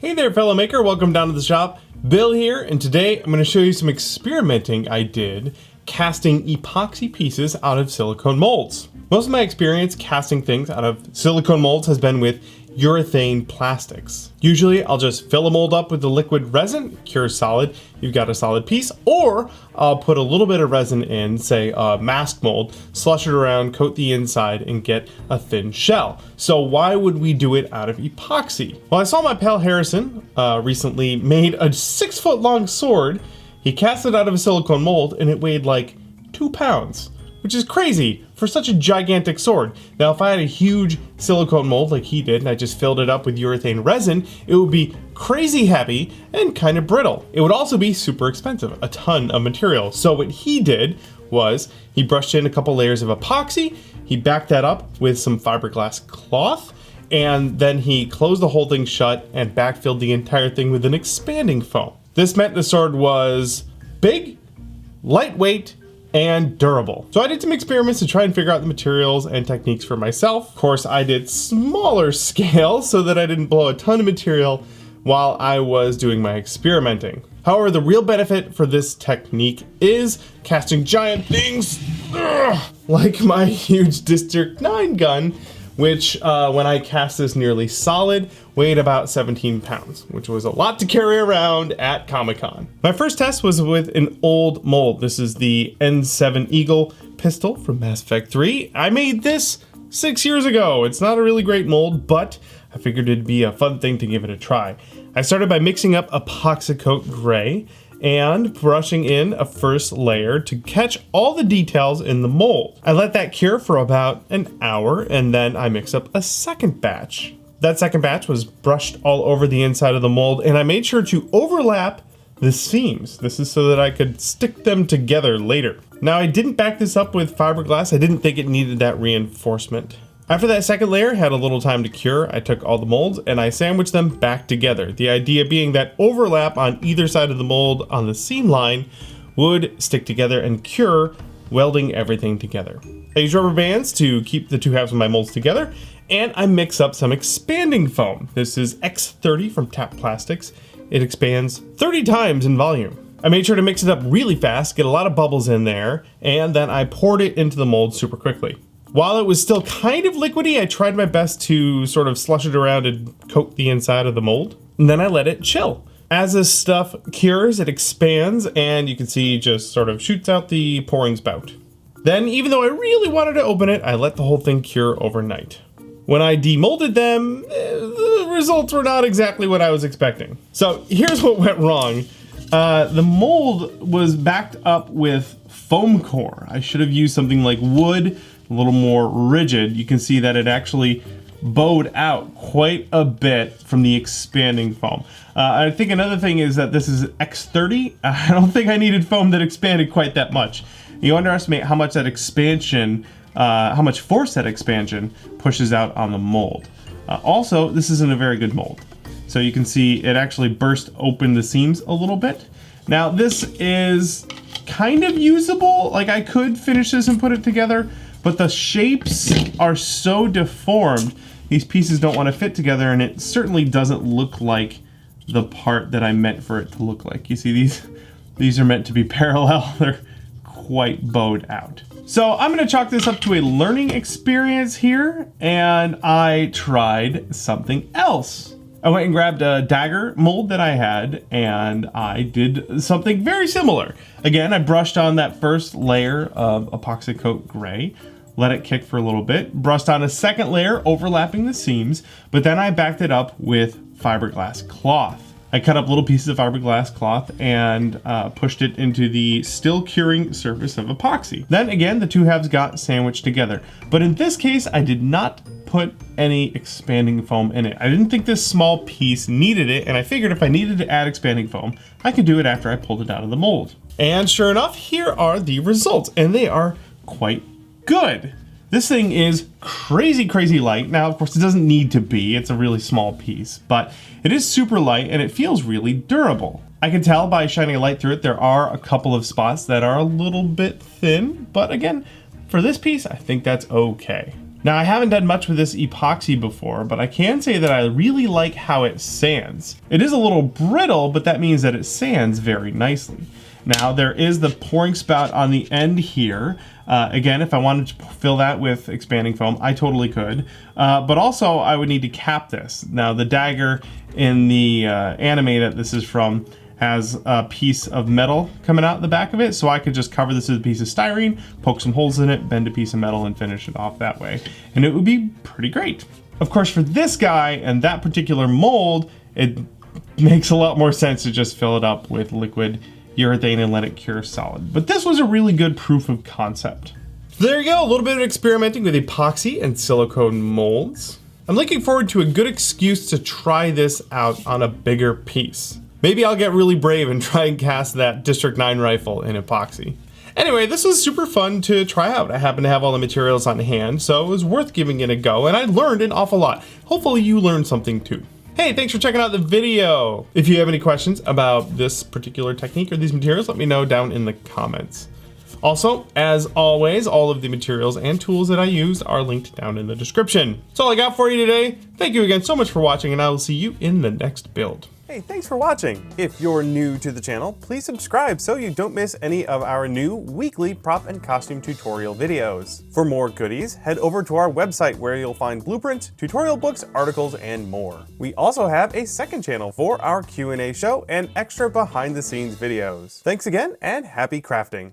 Hey there, fellow maker, welcome down to the shop. Bill here, and today I'm going to show you some experimenting I did casting epoxy pieces out of silicone molds. Most of my experience casting things out of silicone molds has been with urethane plastics. Usually I'll just fill a mold up with the liquid resin, cure solid, you've got a solid piece, or I'll put a little bit of resin in, say a mask mold, slush it around, coat the inside, and get a thin shell. So why would we do it out of epoxy? Well, I saw my pal Harrison recently made a 6-foot long sword. He cast it out of a silicone mold and it weighed like 2 pounds. Which is crazy for such a gigantic sword. Now, if I had a huge silicone mold like he did and I just filled it up with urethane resin, it would be crazy heavy and kind of brittle. It would also be super expensive, a ton of material. So what he did was he brushed in a couple layers of epoxy, he backed that up with some fiberglass cloth, and then he closed the whole thing shut and backfilled the entire thing with an expanding foam. This meant the sword was big, lightweight, and durable. So I did some experiments to try and figure out the materials and techniques for myself. Of course, I did smaller scale so that I didn't blow a ton of material while I was doing my experimenting. However, the real benefit for this technique is casting giant things like my huge District 9 gun, which when I cast this nearly solid, weighed about 17 pounds, which was a lot to carry around at Comic-Con. My first test was with an old mold. This is the N7 Eagle pistol from Mass Effect 3. I made this 6 years ago. It's not a really great mold, but I figured it'd be a fun thing to give it a try. I started by mixing up Epoxacoat gray and brushing in a first layer to catch all the details in the mold. I let that cure for about an hour and then I mixed up a second batch. That second batch was brushed all over the inside of the mold and I made sure to overlap the seams. This is so that I could stick them together later. Now, I didn't back this up with fiberglass. I didn't think it needed that reinforcement. After that second layer had a little time to cure, I took all the molds and I sandwiched them back together. The idea being that overlap on either side of the mold on the seam line would stick together and cure, welding everything together. I use rubber bands to keep the two halves of my molds together, and I mix up some expanding foam. This is X30 from Tap Plastics. It expands 30 times in volume. I made sure to mix it up really fast, get a lot of bubbles in there, and then I poured it into the mold super quickly. While it was still kind of liquidy, I tried my best to sort of slush it around and coat the inside of the mold. And then I let it chill. As this stuff cures, it expands and you can see it just sort of shoots out the pouring spout. Then, even though I really wanted to open it, I let the whole thing cure overnight. When I demolded them, the results were not exactly what I was expecting. So here's what went wrong. The mold was backed up with foam core. I should have used something like wood, a little more rigid. You can see that it actually bowed out quite a bit from the expanding foam. I think another thing is that this is X30. I don't think I needed foam that expanded quite that much. You underestimate how much that expansion, how much force that expansion pushes out on the mold. Also, this isn't a very good mold. So you can see it actually burst open the seams a little bit. Now this is kind of usable. Like I could finish this and put it together, but the shapes are so deformed, these pieces don't want to fit together, and it certainly doesn't look like the part that I meant for it to look like. You see, these are meant to be parallel. They're quite bowed out. So I'm gonna chalk this up to a learning experience here, and I tried something else. I went and grabbed a Dagger mold that I had, and I did something very similar. Again, I brushed on that first layer of Epoxacoat gray, let it kick for a little bit, brushed on a second layer overlapping the seams, but then I backed it up with fiberglass cloth. I cut up little pieces of fiberglass cloth and pushed it into the still curing surface of epoxy. Then again, the two halves got sandwiched together. But in this case, I did not put any expanding foam in it. I didn't think this small piece needed it, and I figured if I needed to add expanding foam, I could do it after I pulled it out of the mold. And sure enough, here are the results, and they are quite good. This thing is crazy, crazy light. Now, of course, it doesn't need to be. It's a really small piece, but it is super light and it feels really durable. I can tell by shining a light through it, there are a couple of spots that are a little bit thin, but again, for this piece, I think that's okay. Now, I haven't done much with this epoxy before, but I can say that I really like how it sands. It is a little brittle, but that means that it sands very nicely. Now, there is the pouring spout on the end here. Again, if I wanted to fill that with expanding foam, I totally could. But also, I would need to cap this. Now, the Dagger in the anime that this is from has a piece of metal coming out the back of it, so I could just cover this with a piece of styrene, poke some holes in it, bend a piece of metal, and finish it off that way. And it would be pretty great. Of course, for this guy and that particular mold, it makes a lot more sense to just fill it up with liquid urethane and let it cure solid. But this was a really good proof of concept. So there you go, a little bit of experimenting with epoxy and silicone molds. I'm looking forward to a good excuse to try this out on a bigger piece. Maybe I'll get really brave and try and cast that District 9 rifle in epoxy. Anyway, this was super fun to try out. I happen to have all the materials on hand, so it was worth giving it a go, and I learned an awful lot. Hopefully you learned something too. Hey, thanks for checking out the video. If you have any questions about this particular technique or these materials, let me know down in the comments. Also, as always, all of the materials and tools that I use are linked down in the description. That's all I got for you today. Thank you again so much for watching, and I will see you in the next build. Hey, thanks for watching. If you're new to the channel, please subscribe so you don't miss any of our new weekly prop and costume tutorial videos. For more goodies, head over to our website where you'll find blueprints, tutorial books, articles, and more. We also have a second channel for our Q&A show and extra behind the scenes videos. Thanks again and happy crafting.